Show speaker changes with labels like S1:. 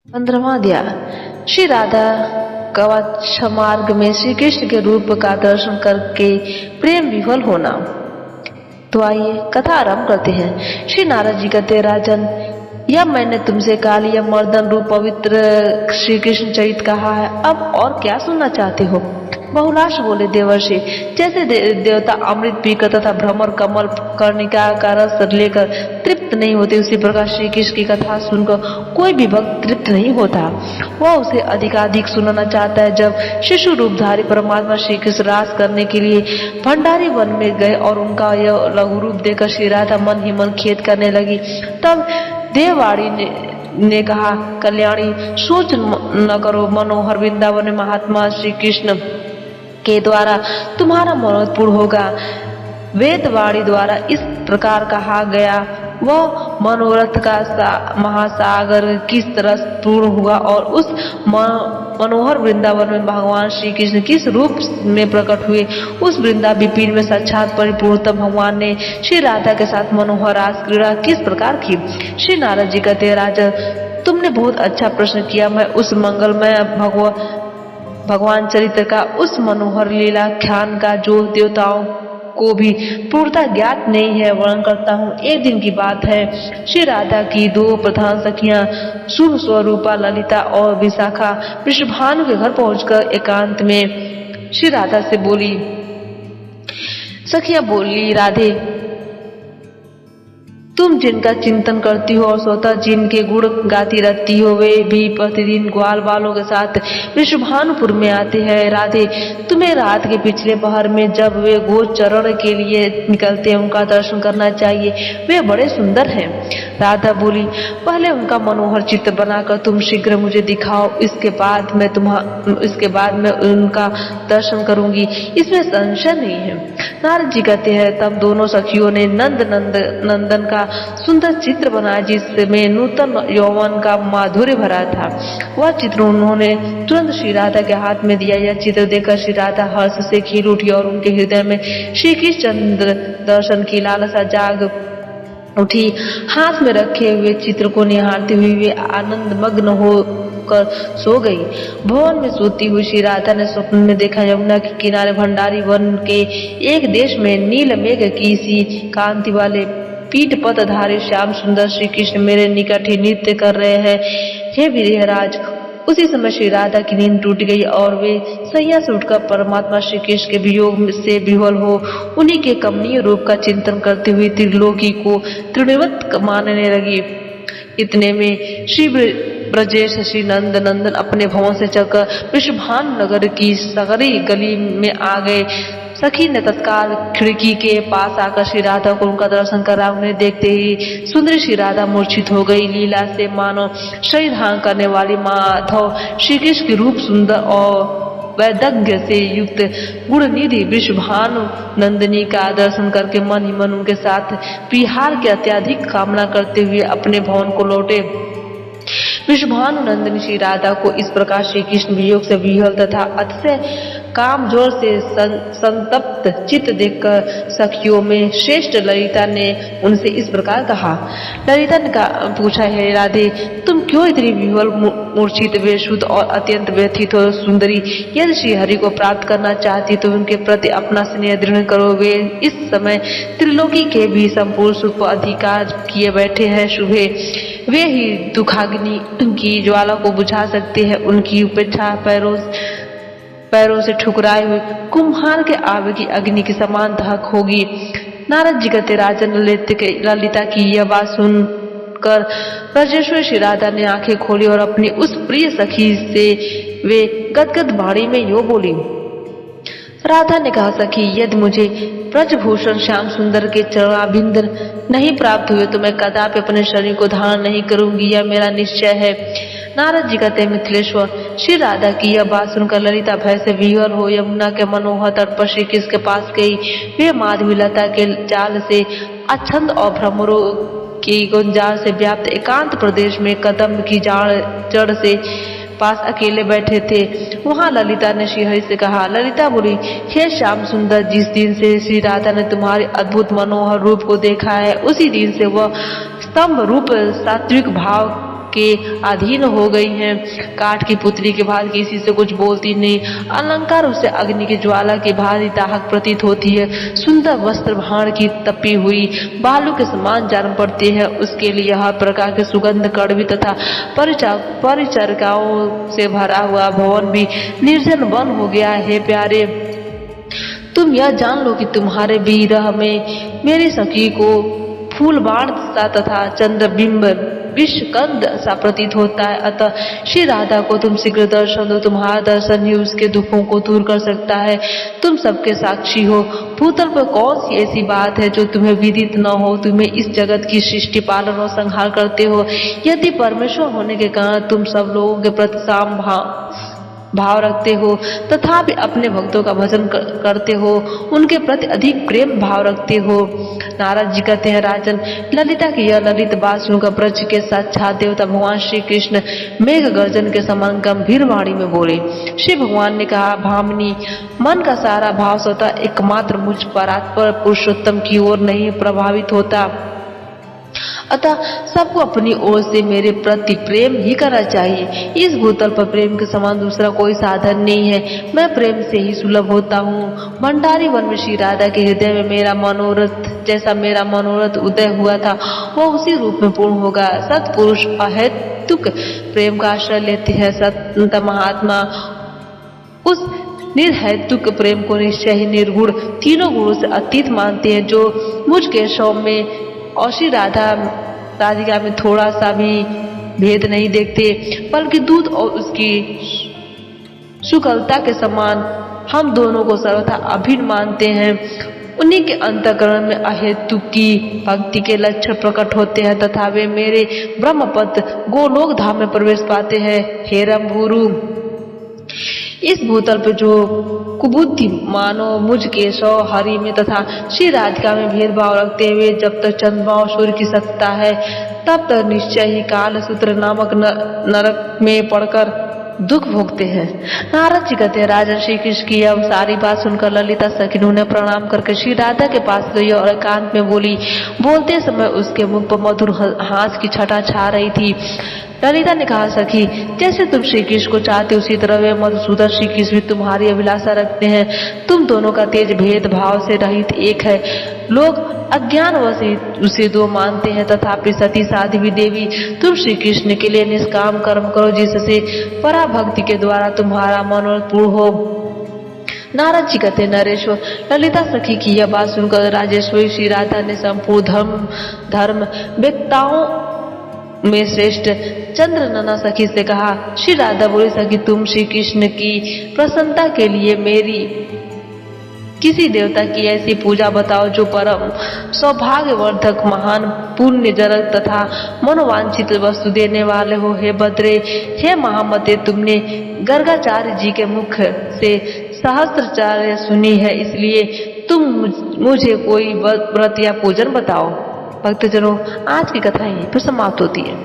S1: 15वां अध्याय। श्री राधा कवच मार्ग में श्री कृष्ण के रूप का दर्शन करके प्रेम विफल होना। तो आइए कथा आरंभ करते हैं। श्री नारद जी कहते, राजन, यह मैंने तुमसे कालिया मर्दन रूप पवित्र श्री कृष्ण चरित कहा है, अब और क्या सुनना चाहते हो? बहुलाश बोले, देवर्षि, जैसे देवता अमृत पीकर तथा भ्रमर कमल कर्णिका का रस लेकर तृप्त नहीं होते, उसी प्रकार श्री कृष्ण की कथा सुनकर कोई भी भक्त तृप्त नहीं होता। वह उसे अधिकाधिक सुनना चाहता है। जब शिशु रूपधारी परमात्मा श्री कृष्ण रास करने के लिए भंडारी वन में गए और उनका यह लघु रूप देखकर श्री राधा मन ही मन खेद करने लगी, तब देववाणी ने कहा, कल्याणी, सोच न करो, मनोहर वृंदावन में महात्मा श्री कृष्ण के द्वारा तुम्हारा मनोरथ पूर्ण होगा। वेदवाणी द्वारा इस प्रकार कहा गया, वह मनोरथ का महासागर किस तरह पूर्ण हुआ और उस मनोहर वृंदावन में भगवान श्री कृष्ण किस रूप में प्रकट हुए। उस वृंदा विपिन में साक्षात परिपूर्णतम भगवान ने श्री राधा के साथ मनोहर रास क्रीड़ा किस प्रकार की। श्री नारद जी कहते, राजा, तुमने बहुत अच्छा प्रश्न किया। मैं उस मंगलमय भगवान चरित्र का, उस मनोहर लीला ख्यान का जो देवताओं को भी पूर्णतः ज्ञात नहीं है, वर्णन करता हूँ। एक दिन की बात है, श्री राधा की दो प्रधान सखियां शुभ स्वरूपा ललिता और विशाखा वृषभानु के घर पहुंचकर एकांत में श्री राधा से बोली। सखियां बोली, राधे, तुम जिनका चिंतन करती हो और स्वतः जिनके गुण गाती रहती हो, वे भी प्रतिदिन ग्वाल बालों के साथ वृषभानुपुर में आते हैं। राधे, तुम्हें रात के पिछले पहर में जब वे गोचरण के लिए निकलते हैं, उनका दर्शन करना चाहिए। वे बड़े सुंदर हैं। राधा बोली, पहले उनका मनोहर चित्र बनाकर तुम शीघ्र मुझे दिखाओ, इसके बाद मैं उनका दर्शन करूंगी, इसमें संशय नहीं है। नारद जी कहते हैं, तब दोनों सखियों ने नंदन का सुंदर चित्र बनाया, जिसमें नूतन यौवन का माधुर्य भरा था। वह चित्र उन्होंने तुरंत श्री राधा के हाथ में दिया। यह चित्र देखकर श्री राधा हर्ष से खिल उठी और उनके हृदय में श्री कृष्ण दर्शन की लालसा जाग उठी। हाथ में रखे हुए चित्र को निहारते हुए वे आनंद मग्न होकर सो गई। भवन में सोती हुई श्री राधा ने स्वप्न में देखा, यमुना के किनारे भंडारी वन के एक देश में नील मेघ की सी कांति वाले पीठ पतधारी श्याम सुंदर श्री कृष्ण मेरे निकट ही नृत्य कर रहे हैं। हे वीरराज, उसी समय श्री राधा की नींद टूट गई और वे सैया से उठकर परमात्मा श्री कृष्ण के वियोग से विह्वल हो उन्हीं के कमनीय रूप का चिंतन करते हुए त्रिलोकी को तृणवत मानने लगी। इतने में श्री ब्रजेश श्री नंदन अपने भवन से चलकर वृषभानु नगर की सगरी गली में आ गए। सखी ने तत्काल खिड़की के पास आकर श्री राधा को उनका दर्शन करा। उन्हें देखते ही सुंदरी श्री राधा मूर्छित हो गई। लीला से मानो शरीर धारण करने वाली माधव श्री कृष्ण के रूप सुंदर और वैदग्ध्य से युक्त गुणनिधि वृषभानु नंदिनी का दर्शन करके मन ही मन उनके साथ विहार की अत्यधिक कामना करते हुए अपने भवन को लौटे। वृषभानु नंदिनी श्री राधा को इस प्रकार श्री कृष्ण वियोग से विह्वल तथा अतिशय काम जोर से संतप्त चित्त देखकर सखियों में श्रेष्ठ ललिता ने उनसे इस प्रकार कहा। ललिता ने पूछा, है राधे, तुम क्यों इतनी विह्वल मूर्छित बेसुध और अत्यंत व्यथित हो? सुंदरी, यदि श्री हरि को प्राप्त करना चाहती तो उनके प्रति अपना स्नेह दृढ़ करो। वे इस समय त्रिलोकी के भी संपूर्ण सुख पर अधिकार किए बैठे हैं। शुभे वे ही दुखाग्नि की ज्वाला को बुझा सकते हैं। उनकी उपेक्षा पैरों से ठुकराए हुए कुम्हार के आवे की अग्नि के समान दहक होगी। नारद जी कहते, राजन, ललिता की यह बात सुनकर ब्रजेश्वरी श्री राधा ने आंखें खोली और अपनी उस प्रिय सखी से वे गदगद वाणी में यो बोली। राधा ने कहा, सखी, यदि मुझे ब्रजभूषण श्याम सुंदर के चरणारविंद नहीं प्राप्त हुए तो मैं कदापि अपने शरीर को धारण नहीं करूंगी, यह मेरा निश्चय है। नारद जी कहते, मिथिलेश्वर, श्री राधा की यह बात सुनकर ललिता भय से विह्वल हो यमुना के मनोहर तट पर श्री कृष्ण के पास गई। वे माधवी लता के जाल से अच्छंद और भ्रमरों की गुंजार से व्याप्त एकांत प्रदेश में कदम की जड़ से पास अकेले बैठे थे। वहां ललिता ने श्रीहरि से कहा। ललिता बोली, हे श्याम सुंदर, जिस दिन से श्री राधा ने तुम्हारे अद्भुत मनोहर रूप को देखा है, उसी दिन से वह स्तंभ रूप सात्विक भाव के अधीन हो गई हैं। काठ की पुतली के बाद किसी से कुछ बोलती नहीं, अलंकार उसे अग्नि की ज्वाला की भांति दाहक प्रतीत होती है। सुंदर वस्त्र भाण की तपी हुई बालू के समान जान पड़ती है। उसके लिए हर प्रकार के सुगंध कड़वी तथा परिचर्याओं से भरा हुआ भवन भी निर्जन वन हो गया है। प्यारे, तुम यह जान लो कि तुम्हारे विरह में मेरी सखी को फूल बाण सा तथा चंद्रबिंब विषकंद सा प्रतीत होता है। अतः श्री राधा को तुम शीघ्र दर्शन दो, तुम्हारा दर्शन ही उसके दुखों को दूर कर सकता है। तुम सबके साक्षी हो, भूतल पर कौन सी ऐसी बात है जो तुम्हें विदित न हो। तुम्हें इस जगत की सृष्टि पालन और संहार करते हो। यदि परमेश्वर होने के कारण तुम सब लोगों के प्रति साम भाव रखते हो तथापि अपने भक्तों का भजन करते हो, उनके प्रति अधिक प्रेम भाव रखते हो। नारद जी कहते हैं, राजन, ललिता की यह ललित बात सुनकर ब्रज के साक्षात देवता भगवान श्री कृष्ण मेघ गर्जन के समान गंभीर वाणी में बोले। श्री भगवान ने कहा, भामिनी, मन का सारा भाव स्वतः एकमात्र मुझ परात्पर पुरुषोत्तम की ओर नहीं प्रभावित होता, अतः सबको अपनी ओर से मेरे प्रति प्रेम ही करना चाहिए। इस भूतल पर प्रेम के समान दूसरा कोई साधन नहीं है। मैं प्रेम से ही सुलभ होता हूँ। भंडारी वन में श्री राधा के हृदय में मेरा मनोरथ, जैसा मेरा मनोरथ उदय हुआ था, वह उसी रूप में पूर्ण होगा। सत्पुरुष अहेतुक प्रेम का आश्रय लेते हैं। संत महात्मा उस निर्हेतुक प्रेम को निश्चय ही निर्गुण, तीनों गुणों से अतीत मानते हैं। जो मुझ केशव में और श्री राधिका में थोड़ा सा भी भेद नहीं देखते, बल्कि दूध और उसकी शुक्लता के समान हम दोनों को सर्वथा अभिन्न मानते हैं। उन्हीं के अंतःकरण में अहेतुक की भक्ति के लक्षण प्रकट होते हैं तथा वे मेरे ब्रह्मपद गोलोक धाम में प्रवेश पाते हैं। हे रंभुरु, इस भूतल पर जो कुबुद्धि मानो मुझ केशव हरि में तथा श्री राधिका में भेदभाव रखते हुए जब तक चंद्रमा और सूर्य की सत्ता है तब तक निश्चय ही काल सूत्र नामक नरक में पड़कर दुख भोगते हैं। नारद जी कहते हैं, राजा श्री कृष्ण की यह सारी बात सुनकर ललिता सखी ने प्रणाम करके श्री राधा के पास गई और एकांत में बोली। बोलते समय उसके मुख पर मधुर हास की छटा छा रही थी। ललिता ने कहा, सखी, जैसे तुम श्री कृष्ण को चाहते उसी तरह वे मधुसूदन श्री कृष्ण भी तुम्हारी अभिलाषा रखते हैं। तुम दोनों का तेज भेदभाव से रहित एक है। लोग अज्ञानवश उसे दो मानते हैं, तथापि सती साध्वी देवी, तुम श्री कृष्ण के लिए निष्काम कर्म करो जिससे पराभक्ति के द्वारा तुम्हारा मनोरथ पूर्ण हो। नारद जी कहते, नरेश्वर, ललिता सखी की यह बात सुनकर राजेश्वरी श्री राधा ने संपूर्ण धर्म व्यक्ताओं में श्रेष्ठ चंद्रनना सखी से कहा। श्री राधा बोली, सखी, तुम श्री कृष्ण की प्रसन्नता के लिए मेरी किसी देवता की ऐसी पूजा बताओ जो परम सौभाग्यवर्धक, महान पुण्यजनक तथा मनोवांछित वस्तु देने वाले हो। हे बद्रे, हे महामते, तुमने गर्गाचार्य जी के मुख से सहस्त्राचार्य सुनी है, इसलिए तुम मुझे कोई व्रत या पूजन बताओ। भक्तजनों, आज की कथा यहीं पर समाप्त होती है।